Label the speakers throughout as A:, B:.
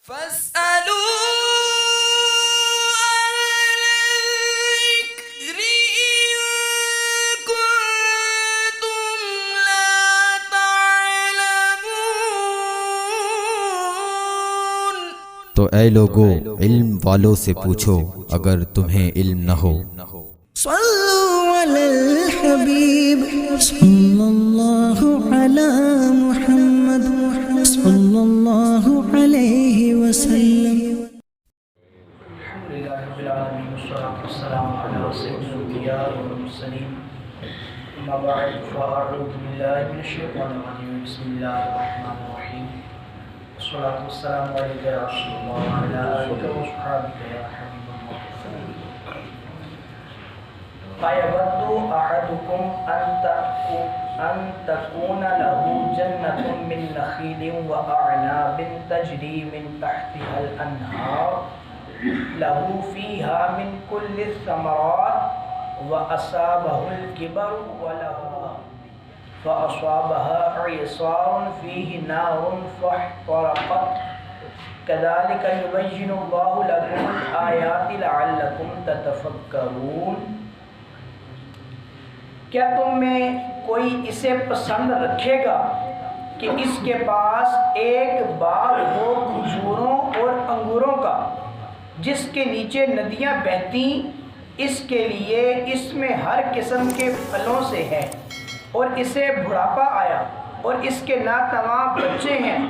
A: فاسألوا الذكر إن كنتم لا تعلمون۔
B: تو اے لوگو علم والوں سے پوچھو اگر تمہیں علم نہ ہو۔
C: صلوا علی الحبیب صلی اللہ علی محمد صلی اللہ علیہ وسلم۔
D: الحمدللہ رب العالمین والصلاة والسلام علی سید الانبیاء والمرسلین، اما بعد فاعوذ باللہ من الشیطان الرجیم، بسم اللہ الرحمن الرحیم، والصلاة والسلام علیکہ یا رسول اللہ وعلی آلہ وصحبہ یا حبیب اللہ۔ أَيَوَدُّ أَحَدُكُمْ أَن تَكُونَ لَهُ جَنَّةٌ مِّن نَخِيلٍ وَأَعْنَابٍ تَجْرِي مِن تَحْتِهَا الْأَنْهَارُ لَهُ فِيهَا مِن كُلِّ الثَّمَرَاتِ وَأَصَابَهُ الْكِبَرُ فَأَصَابَهَا إِعْصَارٌ فِيهِ نَارٌ فَاحْتَرَقَتْ كَذَلِكَ يُبَيِّنُ اللَّهُ لَكُمُ الْآيَاتِ لَعَلَّكُمْ تَتَفَكَّرُونَ۔ کیا تم میں کوئی اسے پسند رکھے گا کہ اس کے پاس ایک باغ ہو کھجوروں اور انگوروں کا، جس کے نیچے ندیاں بہتیں، اس کے لیے اس میں ہر قسم کے پھلوں سے ہے، اور اسے بڑھاپا آیا اور اس کے ناتواں بچے ہیں،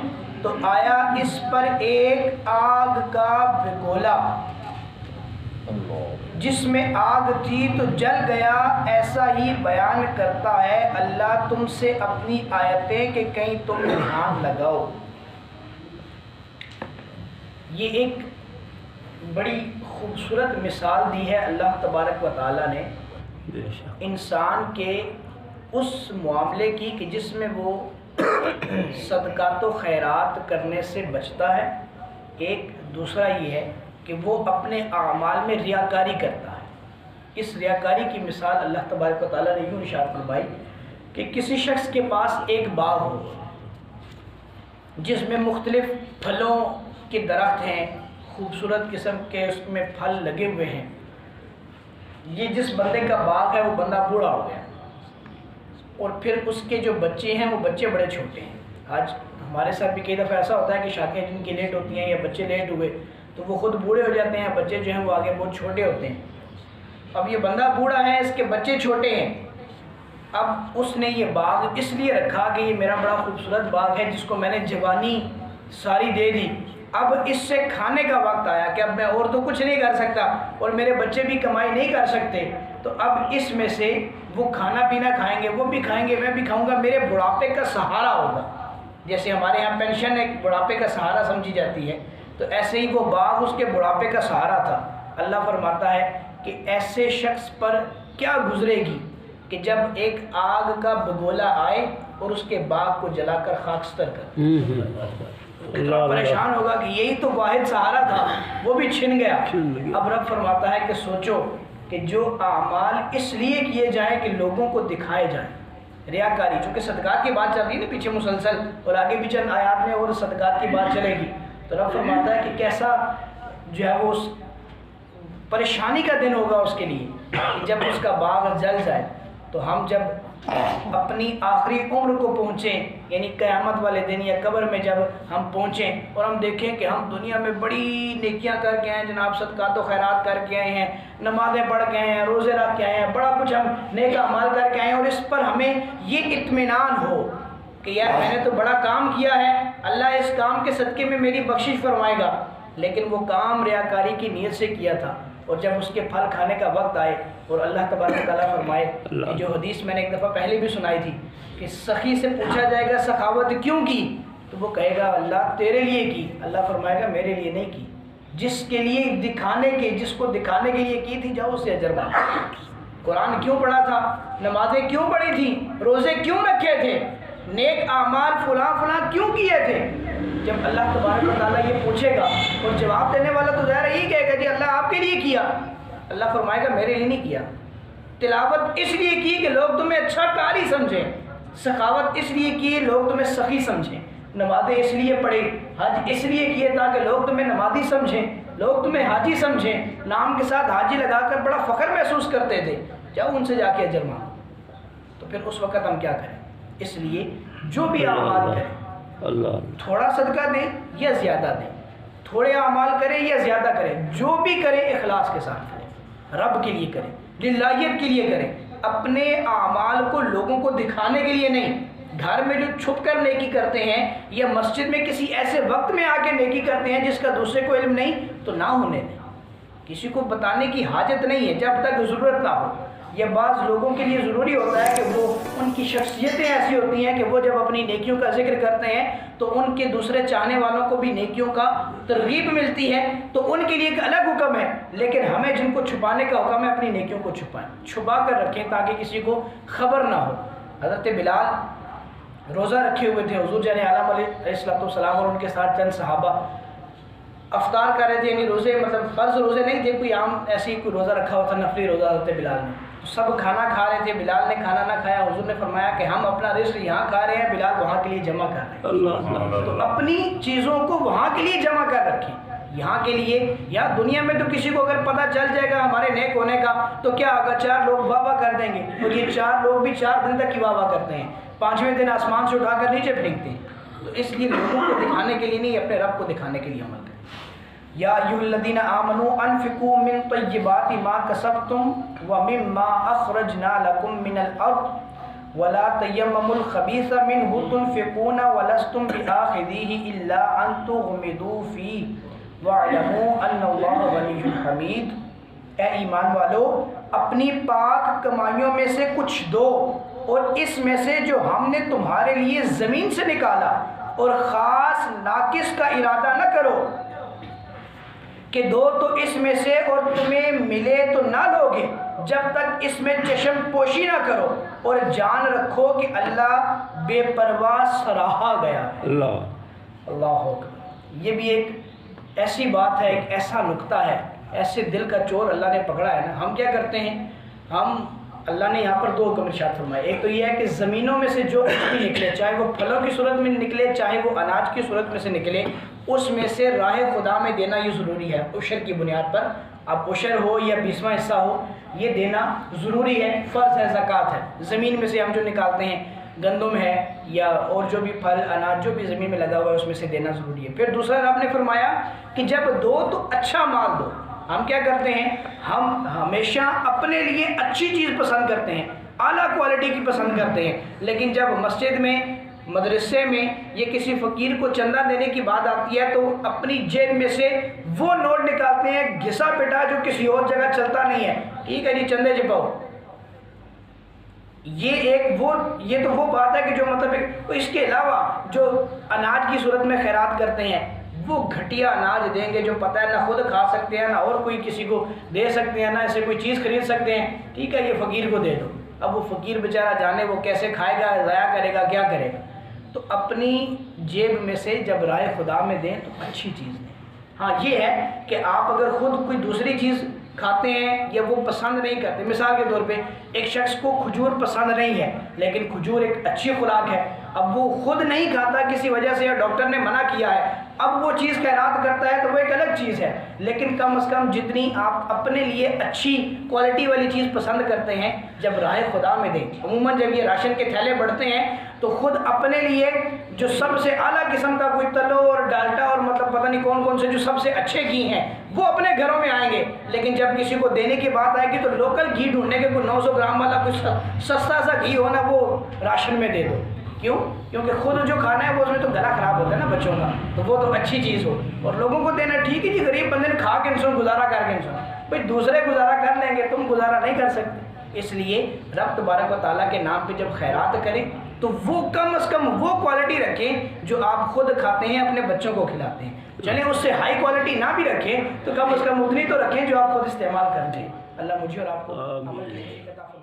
D: تو آیا اس پر ایک آگ کا بگولا جس میں آگ تھی تو جل گیا، ایسا ہی بیان کرتا ہے اللہ تم سے اپنی آیتیں کہ کہیں تم دھیان لگاؤ۔ یہ ایک بڑی خوبصورت مثال دی ہے اللہ تبارک و تعالیٰ نے انسان کے اس معاملے کی کہ جس میں وہ صدقات و خیرات کرنے سے بچتا ہے۔ ایک دوسرا یہ ہے کہ وہ اپنے اعمال میں ریاکاری کرتا ہے۔ اس ریاکاری کی مثال اللہ تبارک و تعالیٰ نے یوں ارشاد فرمائی کہ کسی شخص کے پاس ایک باغ ہو جس میں مختلف پھلوں کے درخت ہیں، خوبصورت قسم کے اس میں پھل لگے ہوئے ہیں۔ یہ جس بندے کا باغ ہے وہ بندہ بوڑھا ہو گیا، اور پھر اس کے جو بچے ہیں وہ بچے بڑے چھوٹے ہیں۔ آج ہمارے ساتھ بھی کئی دفعہ ایسا ہوتا ہے کہ شادیاں جن کی لیٹ ہوتی ہیں یا بچے لیٹ ہوئے تو وہ خود بوڑھے ہو جاتے ہیں، بچے جو ہیں وہ آگے بہت چھوٹے ہوتے ہیں۔ اب یہ بندہ بوڑھا ہے، اس کے بچے چھوٹے ہیں، اب اس نے یہ باغ اس لیے رکھا کہ یہ میرا بڑا خوبصورت باغ ہے جس کو میں نے جوانی ساری دے دی، اب اس سے کھانے کا وقت آیا کہ اب میں اور تو کچھ نہیں کر سکتا اور میرے بچے بھی کمائی نہیں کر سکتے، تو اب اس میں سے وہ کھانا پینا کھائیں گے، وہ بھی کھائیں گے، میں بھی کھاؤں گا، میرے بڑھاپے کا سہارا ہوگا۔ جیسے ہمارے یہاں پینشن ایک بڑھاپے کا سہارا سمجھی جاتی ہے، تو ایسے ہی وہ باغ اس کے بڑھاپے کا سہارا تھا۔ اللہ فرماتا ہے کہ ایسے شخص پر کیا گزرے گی کہ جب ایک آگ کا بگولا آئے اور اس کے باغ کو جلا کر خاکستر کر، اتنا پریشان ہوگا کہ یہی تو واحد سہارا تھا، وہ بھی چھن گیا۔ اب رب فرماتا ہے کہ سوچو کہ جو اعمال اس لیے کیے جائیں کہ لوگوں کو دکھائے جائیں، ریاکاری، چونکہ صدقات کی بات چل رہی ہے نا پیچھے مسلسل، اور آگے بھی چند آیات میں اور صدقات کی بات چلے گی، تو رب فرماتا ہے کہ کیسا جو ہے وہ پریشانی کا دن ہوگا اس کے لیے کہ جب اس کا باغ جل جائے۔ تو ہم جب اپنی آخری عمر کو پہنچیں، یعنی قیامت والے دن یا قبر میں جب ہم پہنچیں اور ہم دیکھیں کہ ہم دنیا میں بڑی نیکیاں کر کے آئے ہیں، جناب صدقات و خیرات کر کے آئے ہیں، نمازیں پڑھ کے آئے ہیں، روزے رکھ کے آئے ہیں، بڑا کچھ ہم نیک اعمال کر کے آئے ہیں، اور اس پر ہمیں یہ اطمینان ہو کہ یار میں نے تو بڑا کام کیا ہے، اللہ اس کام کے صدقے میں میری بخشش فرمائے گا، لیکن وہ کام ریاکاری کی نیت سے کیا تھا، اور جب اس کے پھل کھانے کا وقت آئے اور اللہ تبارک و تعالیٰ فرمائے کہ جو حدیث میں نے ایک دفعہ پہلے بھی سنائی تھی کہ سخی سے پوچھا جائے گا سخاوت کیوں کی، تو وہ کہے گا اللہ تیرے لیے کی، اللہ فرمائے گا میرے لیے نہیں کی، جس کے لیے دکھانے کے، جس کو دکھانے کے لیے کی تھی جاؤ اسے اجر مانگو۔ قرآن کیوں پڑھا تھا، نمازیں کیوں پڑھی تھیں، روزے کیوں رکھے تھے، نیک اعمال فلاں فلاں کیوں کیے تھے، جب اللہ تبارک و تعالیٰ یہ پوچھے گا اور جواب دینے والا تو ظاہر یہی کہے گا جی اللہ آپ کے لیے کیا، اللہ فرمائے گا میرے لیے نہیں کیا۔ تلاوت اس لیے کی کہ لوگ تمہیں اچھا قاری سمجھیں، سخاوت اس لیے کی لوگ تمہیں سخی سمجھیں، نمازیں اس لیے پڑھی، حج اس لیے کیے تاکہ لوگ تمہیں نمازی سمجھیں، لوگ تمہیں حاجی سمجھیں، نام کے ساتھ حاجی لگا کر بڑا فخر محسوس کرتے تھے، جاؤ ان سے جا کے اجر مانگو۔ تو پھر اس وقت ہم کیا کریں؟ اس لیے جو بھی اعمال کریں، تھوڑا صدقہ دیں یا زیادہ دیں، تھوڑے اعمال کریں یا زیادہ کریں، جو بھی کریں اخلاص کے ساتھ کریں، رب کے لیے کریں، للہیت کے لیے کریں، اپنے اعمال کو لوگوں کو دکھانے کے لیے نہیں۔ گھر میں جو چھپ کر نیکی کرتے ہیں یا مسجد میں کسی ایسے وقت میں آ کے نیکی کرتے ہیں جس کا دوسرے کو علم نہیں، تو نہ ہونے دیں۔ کسی کو بتانے کی حاجت نہیں ہے جب تک ضرورت نہ ہو۔ یہ بعض لوگوں کے لیے ضروری ہوتا ہے کہ وہ ان کی شخصیتیں ایسی ہوتی ہیں کہ وہ جب اپنی نیکیوں کا ذکر کرتے ہیں تو ان کے دوسرے چاہنے والوں کو بھی نیکیوں کا ترغیب ملتی ہے، تو ان کے لیے ایک الگ حکم ہے، لیکن ہمیں جن کو چھپانے کا حکم ہے اپنی نیکیوں کو چھپائیں، چھپا کر رکھیں تاکہ کسی کو خبر نہ ہو۔ حضرت بلال روزہ رکھے ہوئے تھے، حضور جان عالم علیہ السلام اور ان کے ساتھ چند صحابہ افطار کر رہے تھے، یعنی روزے مطلب فرض روزے نہیں تھے، کوئی عام ایسی کوئی روزہ رکھا ہوا تھا، نفلی روزہ حضرت بلال نے۔ تو سب کھانا کھا رہے تھے، بلال نے کھانا نہ کھایا۔ حضور نے فرمایا کہ ہم اپنا رزق یہاں کھا رہے ہیں، بلال وہاں کے لیے جمع کر رہے ہیں۔ تو اپنی چیزوں کو وہاں کے لیے جمع کر رکھیں، یہاں کے لیے۔ یا دنیا میں تو کسی کو اگر پتہ چل جائے گا ہمارے نیک ہونے کا تو کیا ہوگا، 4 لوگ واہ واہ کر دیں گے، اور یہ 4 لوگ بھی 4 دن تک ہی واہ واہ کرتے ہیں، 5ویں دن آسمان سے اٹھا کر نیچے پھینکتے ہیں۔ تو اس لیے لوگوں کو دکھانے کے لیے نہیں، اپنے رب کو دکھانے کے لیے عمل کریں۔ یا ایھا الذین آمنوا انفقوا من طیبات ما کسبتم ومما اخرجنا لکم من الارض ولا تیمموا الخبیث منہ تنفقون ولستم بآخذیہ الا ان تغمضوا فیہ واعلموا ان اللہ غنی حمید۔ اے ایمان والو، اپنی پاک کمائیوں میں سے کچھ دو، اور اس میں سے جو ہم نے تمہارے لیے زمین سے نکالا، اور خاص ناقص کا ارادہ نہ کرو کہ دو تو اس میں سے اور تمہیں ملے تو نہ لوگے جب تک اس میں چشم پوشی نہ کرو، اور جان رکھو کہ اللہ بے پرواہ سراہا گیا ہے۔ اللہ اکبر۔ یہ بھی ایک ایسی بات ہے، ایک ایسا نکتہ ہے، ایسے دل کا چور اللہ نے پکڑا ہے نا۔ ہم کیا کرتے ہیں، ہم اللہ نے یہاں پر 2 حکم ارشاد فرمائے۔ ایک تو یہ ہے کہ زمینوں میں سے جو کچھ بھی نکلے، چاہے وہ پھلوں کی صورت میں نکلے، چاہے وہ اناج کی صورت میں سے نکلے، اس میں سے راہ خدا میں دینا یہ ضروری ہے، عشر کی بنیاد پر۔ اب عشر ہو یا 20واں حصہ ہو، یہ دینا ضروری ہے، فرض ہے، زکوٰۃ ہے۔ زمین میں سے ہم جو نکالتے ہیں، گندم ہے یا اور جو بھی پھل اناج جو بھی زمین میں لگا ہوا ہے، اس میں سے دینا ضروری ہے۔ پھر دوسرا رب نے فرمایا کہ جب دو تو اچھا مال دو۔ ہم کیا کرتے ہیں، ہم ہمیشہ اپنے لیے اچھی چیز پسند کرتے ہیں، اعلیٰ کوالٹی کی پسند کرتے ہیں، لیکن جب مسجد میں، مدرسے میں یا کسی فقیر کو چندہ دینے کی بات آتی ہے تو اپنی جیب میں سے وہ نوٹ نکالتے ہیں گھسا پٹا جو کسی اور جگہ چلتا نہیں ہے، ٹھیک ہے جی چندے چھپاؤ۔ یہ تو وہ بات ہے کہ جو مطلب اس کے علاوہ جو اناج کی صورت میں خیرات کرتے ہیں، وہ گھٹیا اناج دیں گے جو پتہ ہے نہ خود کھا سکتے ہیں، نہ اور کوئی کسی کو دے سکتے ہیں، نہ اسے کوئی چیز خرید سکتے ہیں، ٹھیک ہے یہ فقیر کو دے دو۔ اب وہ فقیر بیچارہ جانے وہ کیسے کھائے گا، ضائع کرے گا، کیا کرے گا۔ تو اپنی جیب میں سے جب رائے خدا میں دیں تو اچھی چیز دیں۔ ہاں یہ ہے کہ آپ اگر خود کوئی دوسری چیز کھاتے ہیں یا وہ پسند نہیں کرتے، مثال کے طور پہ ایک شخص کو کھجور پسند نہیں ہے لیکن کھجور ایک اچھی خوراک ہے، اب وہ خود نہیں کھاتا کسی وجہ سے یا ڈاکٹر نے منع کیا ہے، اب وہ چیز خیرات کرتا ہے تو وہ ایک الگ چیز ہے، لیکن کم از کم جتنی آپ اپنے لیے اچھی کوالٹی والی چیز پسند کرتے ہیں جب راہ خدا میں دیں۔ عموماً جب یہ راشن کے تھیلے بڑھتے ہیں تو خود اپنے لیے جو سب سے اعلیٰ قسم کا کوئی تلو اور ڈالٹا اور مطلب پتہ نہیں کون کون سے جو سب سے اچھے گھی ہیں وہ اپنے گھروں میں آئیں گے، لیکن جب کسی کو دینے کی بات آئے گی تو لوکل گھی ڈھونڈنے کے کوئی 900 گرام والا کوئی سستا سا گھی ہونا وہ راشن میں دے دو۔ کیوں؟ کیونکہ خود جو کھانا ہے وہ اس میں تو گلا خراب ہوتا ہے نا بچوں کا، تو وہ تو اچھی چیز ہو اور لوگوں کو دینا ٹھیک ہے جی، غریب بندے نے کھا کے انسان گزارا کر کے انسان، بھائی دوسرے گزارا کر لیں گے تم گزارا نہیں کر سکتے۔ اس لیے رب تبارک و تعالیٰ کے نام پہ جب خیرات کریں تو وہ کم از کم وہ کوالٹی رکھیں جو آپ خود کھاتے ہیں اپنے بچوں کو کھلاتے ہیں، چلیں اس سے ہائی کوالٹی نہ بھی رکھیں تو کم از کم اتنی تو رکھیں جو آپ خود استعمال کرتے ہیں۔ اللہ مجھے اور آپ کو عمل کی توفیق عطا فرمائے۔